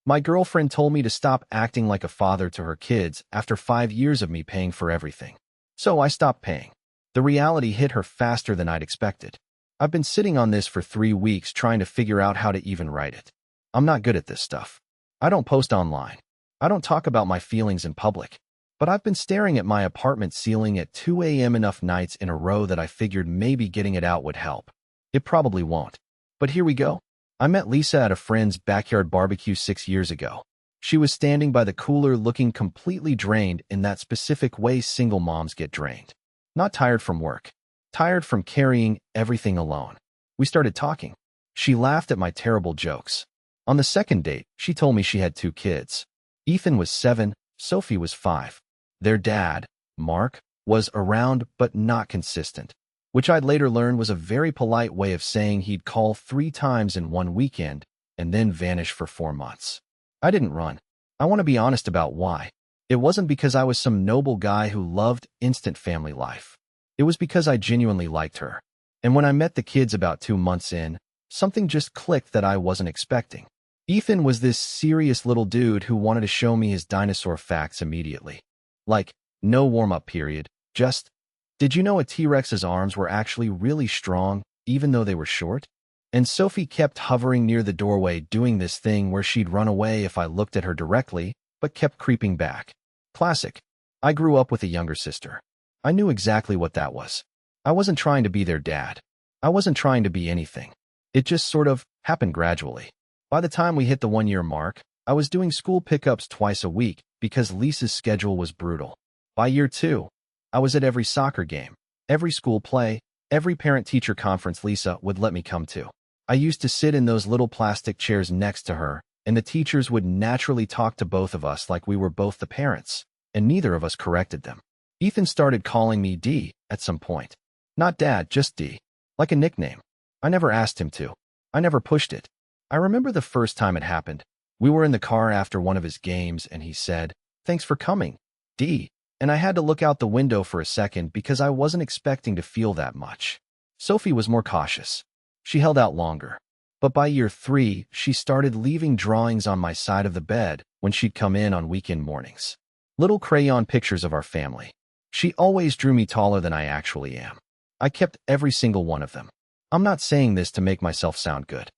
My girlfriend told me to stop acting like a father to her kids after 5 years of me paying for everything. So I stopped paying. The reality hit her faster than I'd expected. I've been sitting on this for 3 weeks trying to figure out how to even write it. I'm not good at this stuff. I don't post online. I don't talk about my feelings in public. But I've been staring at my apartment ceiling at 2 a.m. enough nights in a row that I figured maybe getting it out would help. It probably won't. But here we go. I met Lisa at a friend's backyard barbecue 6 years ago. She was standing by the cooler looking completely drained in that specific way single moms get drained. Not tired from work. Tired from carrying everything alone. We started talking. She laughed at my terrible jokes. On the second date, she told me she had 2 kids. Ethan was 7, Sophie was 5. Their dad, Mark, was around but not consistent, which I'd later learn was a very polite way of saying he'd call 3 times in one weekend and then vanish for 4 months. I didn't run. I want to be honest about why. It wasn't because I was some noble guy who loved instant family life. It was because I genuinely liked her. And when I met the kids about 2 months in, something just clicked that I wasn't expecting. Ethan was this serious little dude who wanted to show me his dinosaur facts immediately. Like, no warm-up period, just, did you know a T-Rex's arms were actually really strong, even though they were short? And Sophie kept hovering near the doorway doing this thing where she'd run away if I looked at her directly, but kept creeping back. Classic. I grew up with a younger sister. I knew exactly what that was. I wasn't trying to be their dad. I wasn't trying to be anything. It just sort of happened gradually. By the time we hit the 1-year mark, I was doing school pickups twice a week because Lisa's schedule was brutal. By year 2, I was at every soccer game, every school play, every parent-teacher conference Lisa would let me come to. I used to sit in those little plastic chairs next to her, and the teachers would naturally talk to both of us like we were both the parents, and neither of us corrected them. Ethan started calling me D at some point. Not Dad, just D. Like a nickname. I never asked him to. I never pushed it. I remember the first time it happened. We were in the car after one of his games, and he said, "Thanks for coming, D." And I had to look out the window for a second because I wasn't expecting to feel that much. Sophie was more cautious. She held out longer. But by year 3, she started leaving drawings on my side of the bed when she'd come in on weekend mornings. Little crayon pictures of our family. She always drew me taller than I actually am. I kept every single one of them. I'm not saying this to make myself sound good.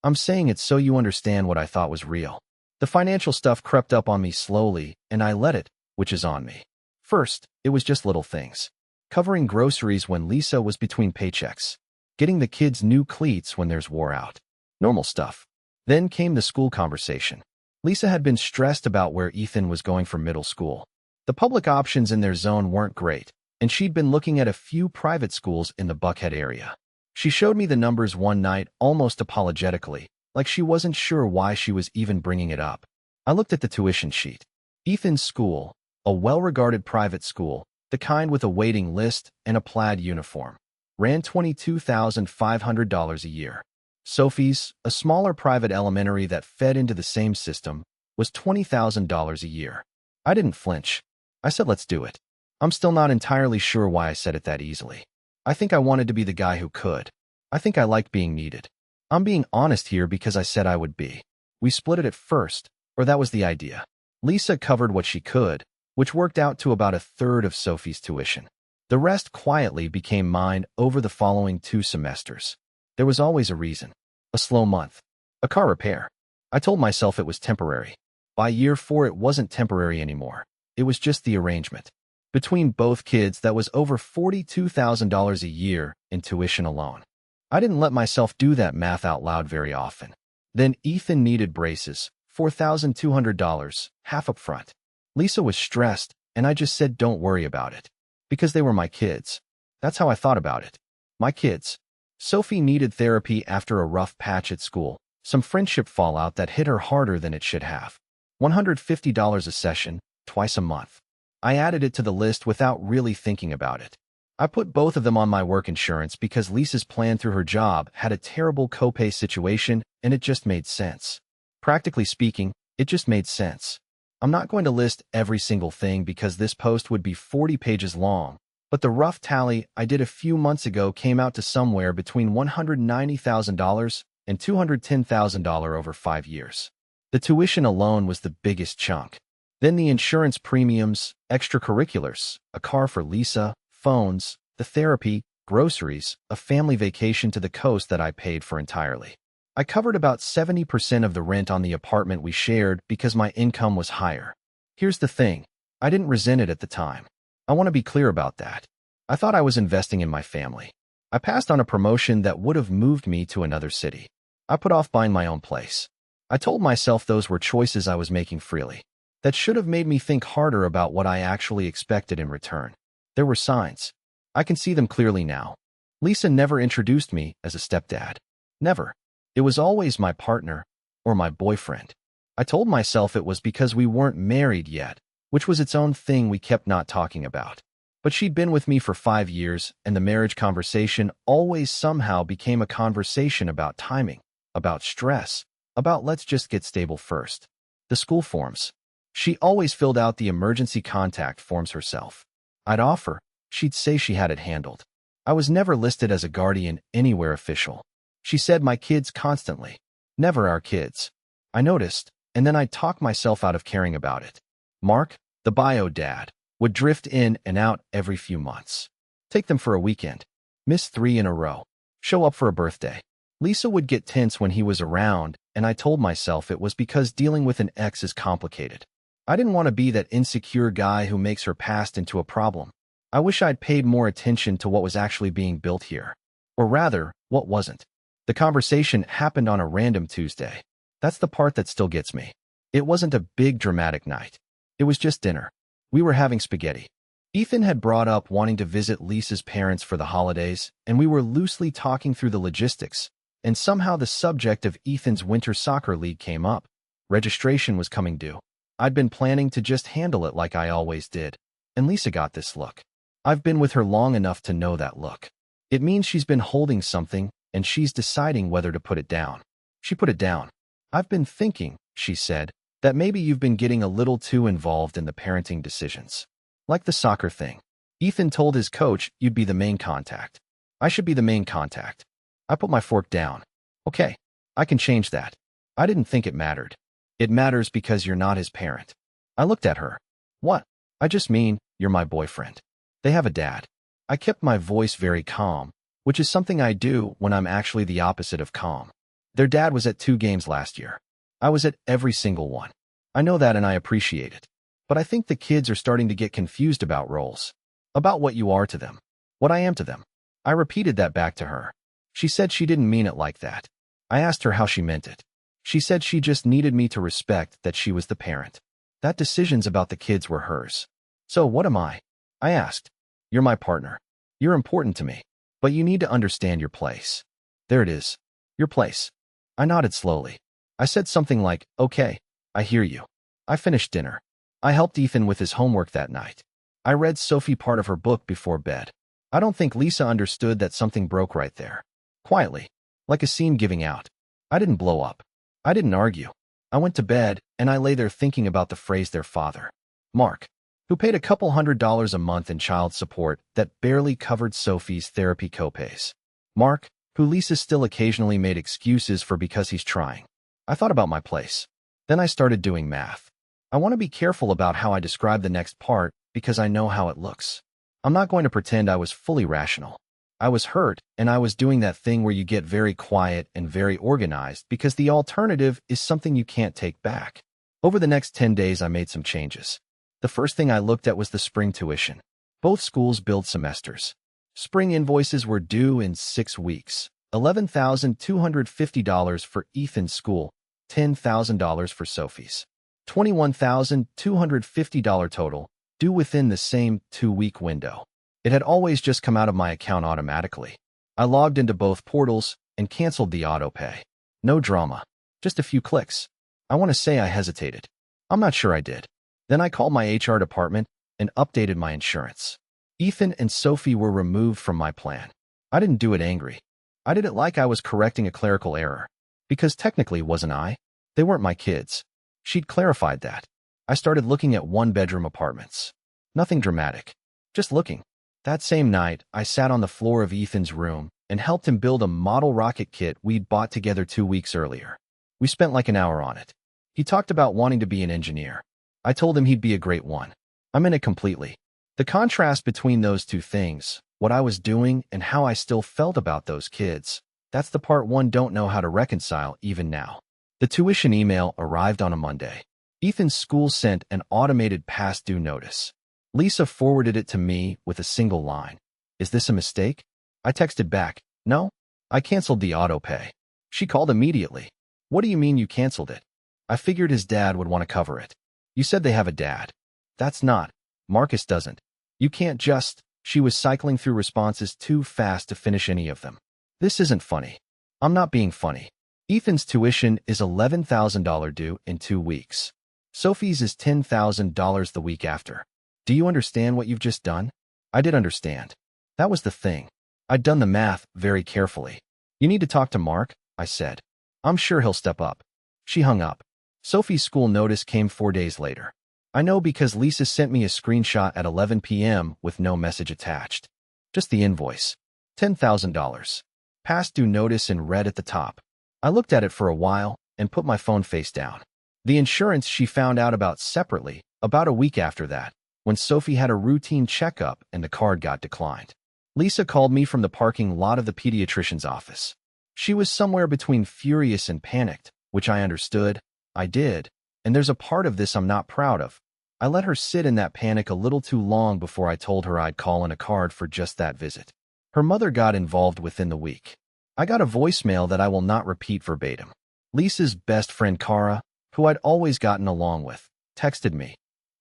I'm saying it so you understand what I thought was real. The financial stuff crept up on me slowly, and I let it, which is on me. First, it was just little things. Covering groceries when Lisa was between paychecks. Getting the kids new cleats when theirs wore out. Normal stuff. Then came the school conversation. Lisa had been stressed about where Ethan was going for middle school. The public options in their zone weren't great, and she'd been looking at a few private schools in the Buckhead area. She showed me the numbers one night almost apologetically, like she wasn't sure why she was even bringing it up. I looked at the tuition sheet. Ethan's school, a well-regarded private school, the kind with a waiting list and a plaid uniform, ran $22,500 a year. Sophie's, a smaller private elementary that fed into the same system, was $20,000 a year. I didn't flinch. I said, let's do it. I'm still not entirely sure why I said it that easily. I think I wanted to be the guy who could. I think I liked being needed. I'm being honest here because I said I would be. We split it at first, or that was the idea. Lisa covered what she could, which worked out to about 1/3 of Sophie's tuition. The rest quietly became mine over the following 2 semesters. There was always a reason. A slow month. A car repair. I told myself it was temporary. By year 4 it wasn't temporary anymore. It was just the arrangement. Between both kids, that was over $42,000 a year in tuition alone. I didn't let myself do that math out loud very often. Then Ethan needed braces, $4,200, half up front. Lisa was stressed, and I just said don't worry about it. Because they were my kids. That's how I thought about it. My kids. Sophie needed therapy after a rough patch at school, some friendship fallout that hit her harder than it should have. $150 a session, twice a month. I added it to the list without really thinking about it. I put both of them on my work insurance because Lisa's plan through her job had a terrible copay situation, and it just made sense. Practically speaking, it just made sense. I'm not going to list every single thing because this post would be 40 pages long, but the rough tally I did a few months ago came out to somewhere between $190,000 and $210,000 over 5 years. The tuition alone was the biggest chunk. Then the insurance premiums, extracurriculars, a car for Lisa, phones, the therapy, groceries, a family vacation to the coast that I paid for entirely. I covered about 70% of the rent on the apartment we shared because my income was higher. Here's the thing. I didn't resent it at the time. I want to be clear about that. I thought I was investing in my family. I passed on a promotion that would have moved me to another city. I put off buying my own place. I told myself those were choices I was making freely. That should have made me think harder about what I actually expected in return. There were signs. I can see them clearly now. Lisa never introduced me as a stepdad. Never. It was always my partner or my boyfriend. I told myself it was because we weren't married yet, which was its own thing we kept not talking about. But she'd been with me for 5 years, and the marriage conversation always somehow became a conversation about timing, about stress, about let's just get stable first. The school forms. She always filled out the emergency contact forms herself. I'd offer. She'd say she had it handled. I was never listed as a guardian anywhere official. She said my kids constantly. Never our kids. I noticed, and then I'd talk myself out of caring about it. Mark, the bio dad, would drift in and out every few months. Take them for a weekend. Miss 3 in a row. Show up for a birthday. Lisa would get tense when he was around, and I told myself it was because dealing with an ex is complicated. I didn't want to be that insecure guy who makes her past into a problem. I wish I'd paid more attention to what was actually being built here. Or rather, what wasn't. The conversation happened on a random Tuesday. That's the part that still gets me. It wasn't a big dramatic night. It was just dinner. We were having spaghetti. Ethan had brought up wanting to visit Lisa's parents for the holidays, and we were loosely talking through the logistics, and somehow the subject of Ethan's winter soccer league came up. Registration was coming due. I'd been planning to just handle it like I always did, and Lisa got this look. I've been with her long enough to know that look. It means she's been holding something, and she's deciding whether to put it down. She put it down. I've been thinking, she said, that maybe you've been getting a little too involved in the parenting decisions. Like the soccer thing. Ethan told his coach you'd be the main contact. I should be the main contact. I put my fork down. Okay, I can change that. I didn't think it mattered. It matters because you're not his parent. I looked at her. What? I just mean, you're my boyfriend. They have a dad. I kept my voice very calm, which is something I do when I'm actually the opposite of calm. Their dad was at 2 games last year. I was at every single one. I know that and I appreciate it. But I think the kids are starting to get confused about roles. About what you are to them. What I am to them. I repeated that back to her. She said she didn't mean it like that. I asked her how she meant it. She said she just needed me to respect that she was the parent. That decisions about the kids were hers. So what am I? I asked. You're my partner. You're important to me. But you need to understand your place. There it is. Your place. I nodded slowly. I said something like, okay, I hear you. I finished dinner. I helped Ethan with his homework that night. I read Sophie part of her book before bed. I don't think Lisa understood that something broke right there. Quietly. Like a seam giving out. I didn't blow up. I didn't argue. I went to bed, and I lay there thinking about the phrase their father, Mark, who paid a couple $100s a month in child support that barely covered Sophie's therapy copays. Mark, who Lisa still occasionally made excuses for because he's trying. I thought about my place. Then I started doing math. I want to be careful about how I describe the next part because I know how it looks. I'm not going to pretend I was fully rational. I was hurt, and I was doing that thing where you get very quiet and very organized because the alternative is something you can't take back. Over the next 10 days, I made some changes. The first thing I looked at was the spring tuition. Both schools billed semesters. Spring invoices were due in 6 weeks. $11,250 for Ethan's school, $10,000 for Sophie's. $21,250 total, due within the same 2-week window. It had always just come out of my account automatically. I logged into both portals and canceled the autopay. No drama. Just a few clicks. I want to say I hesitated. I'm not sure I did. Then I called my HR department and updated my insurance. Ethan and Sophie were removed from my plan. I didn't do it angry. I did it like I was correcting a clerical error. Because technically, wasn't I? They weren't my kids. She'd clarified that. I started looking at 1-bedroom apartments. Nothing dramatic. Just looking. That same night, I sat on the floor of Ethan's room and helped him build a model rocket kit we'd bought together 2 weeks earlier. We spent like an hour on it. He talked about wanting to be an engineer. I told him he'd be a great one. I'm in it completely. The contrast between those two things, what I was doing and how I still felt about those kids, that's the part one don't know how to reconcile even now. The tuition email arrived on a Monday. Ethan's school sent an automated past due notice. Lisa forwarded it to me with a single line. Is this a mistake? I texted back, no, I canceled the auto pay. She called immediately. What do you mean you canceled it? I figured his dad would want to cover it. You said they have a dad. That's not. Marcus doesn't. You can't just. She was cycling through responses too fast to finish any of them. This isn't funny. I'm not being funny. Ethan's tuition is $11,000 due in 2 weeks. Sophie's is $10,000 the week after. Do you understand what you've just done? I did understand. That was the thing. I'd done the math very carefully. You need to talk to Mark, I said. I'm sure he'll step up. She hung up. Sophie's school notice came 4 days later. I know because Lisa sent me a screenshot at 11 p.m. with no message attached. Just the invoice. $10,000. Past due notice in red at the top. I looked at it for a while and put my phone face down. The insurance she found out about separately about a week after that, when Sophie had a routine checkup and the card got declined. Lisa called me from the parking lot of the pediatrician's office. She was somewhere between furious and panicked, which I understood. I did, and there's a part of this I'm not proud of. I let her sit in that panic a little too long before I told her I'd call in a card for just that visit. Her mother got involved within the week. I got a voicemail that I will not repeat verbatim. Lisa's best friend Cara, who I'd always gotten along with, texted me.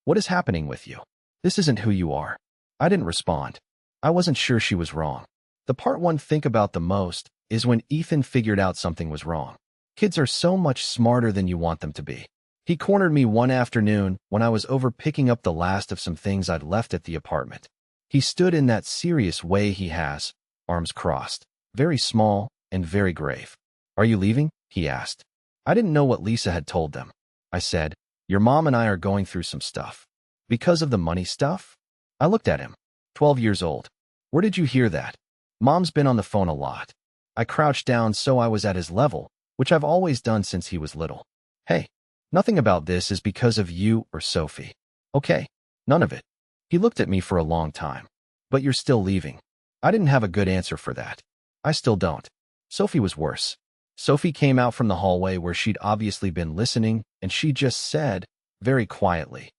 What is happening with you? This isn't who you are. I didn't respond. I wasn't sure she was wrong. The part one think about the most is when Ethan figured out something was wrong. Kids are so much smarter than you want them to be. He cornered me one afternoon when I was over picking up the last of some things I'd left at the apartment. He stood in that serious way he has, arms crossed, very small and very grave. Are you leaving? He asked. I didn't know what Lisa had told them. I said, your mom and I are going through some stuff. Because of the money stuff? I looked at him. 12 years old. Where did you hear that? Mom's been on the phone a lot. I crouched down so I was at his level, which I've always done since he was little. Hey, nothing about this is because of you or Sophie. Okay, none of it. He looked at me for a long time. But you're still leaving. I didn't have a good answer for that. I still don't. Sophie was worse. Sophie came out from the hallway where she'd obviously been listening, and she just said, very quietly,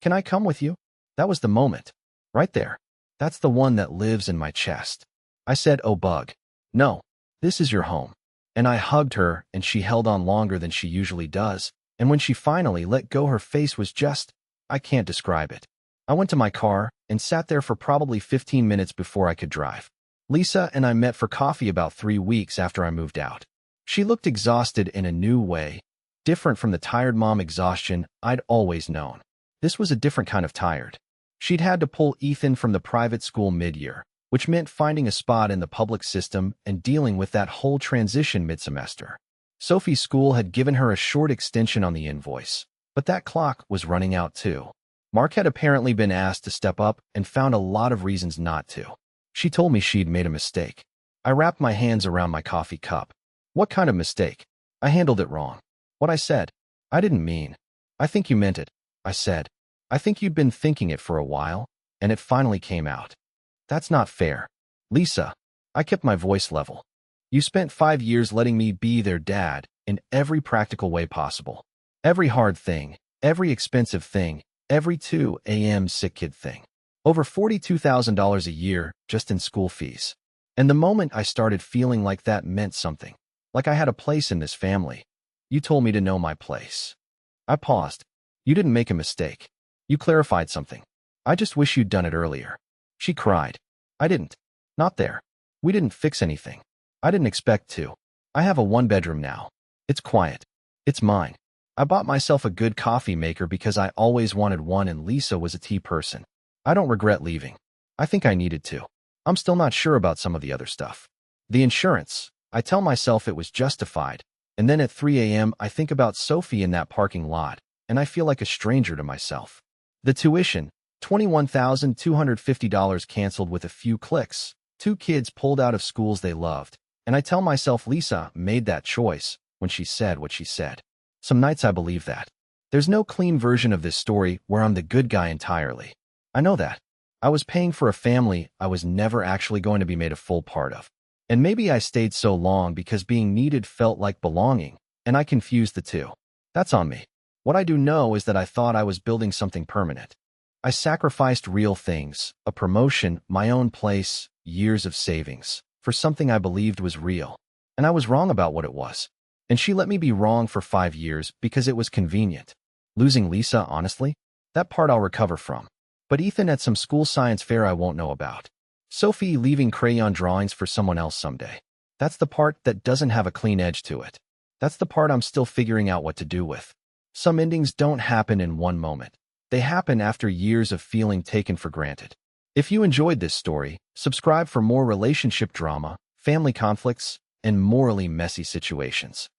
can I come with you? That was the moment. Right there. That's the one that lives in my chest. I said, oh bug. No, this is your home. And I hugged her, and she held on longer than she usually does, and when she finally let go her face was just, I can't describe it. I went to my car and sat there for probably 15 minutes before I could drive. Lisa and I met for coffee about 3 weeks after I moved out. She looked exhausted in a new way, different from the tired mom exhaustion I'd always known. This was a different kind of tired. She'd had to pull Ethan from the private school mid-year, which meant finding a spot in the public system and dealing with that whole transition mid-semester. Sophie's school had given her a short extension on the invoice, but that clock was running out too. Mark had apparently been asked to step up and found a lot of reasons not to. She told me she'd made a mistake. I wrapped my hands around my coffee cup. What kind of mistake? I handled it wrong. What I said, I didn't mean. I think you meant it, I said. I think you'd been thinking it for a while, and it finally came out. That's not fair. Lisa, I kept my voice level. You spent 5 years letting me be their dad in every practical way possible. Every hard thing, every expensive thing, every 2 a.m. sick kid thing. Over $42,000 a year just in school fees. And the moment I started feeling like that meant something, like I had a place in this family, you told me to know my place. I paused. You didn't make a mistake. You clarified something. I just wish you'd done it earlier. She cried. I didn't. Not there. We didn't fix anything. I didn't expect to. I have a 1-bedroom now. It's quiet. It's mine. I bought myself a good coffee maker because I always wanted one and Lisa was a tea person. I don't regret leaving. I think I needed to. I'm still not sure about some of the other stuff. The insurance. I tell myself it was justified. And then at 3 a.m. I think about Sophie in that parking lot, and I feel like a stranger to myself. The tuition, $21,250 canceled with a few clicks. 2 kids pulled out of schools they loved. And I tell myself Lisa made that choice when she said what she said. Some nights I believe that. There's no clean version of this story where I'm the good guy entirely. I know that. I was paying for a family I was never actually going to be made a full part of. And maybe I stayed so long because being needed felt like belonging, and I confused the two. That's on me. What I do know is that I thought I was building something permanent. I sacrificed real things, a promotion, my own place, years of savings, for something I believed was real. And I was wrong about what it was. And she let me be wrong for 5 years because it was convenient. Losing Lisa, honestly? That part I'll recover from. But Ethan at some school science fair I won't know about. Sophie leaving crayon drawings for someone else someday. That's the part that doesn't have a clean edge to it. That's the part I'm still figuring out what to do with. Some endings don't happen in one moment. They happen after years of feeling taken for granted. If you enjoyed this story, subscribe for more relationship drama, family conflicts, and morally messy situations.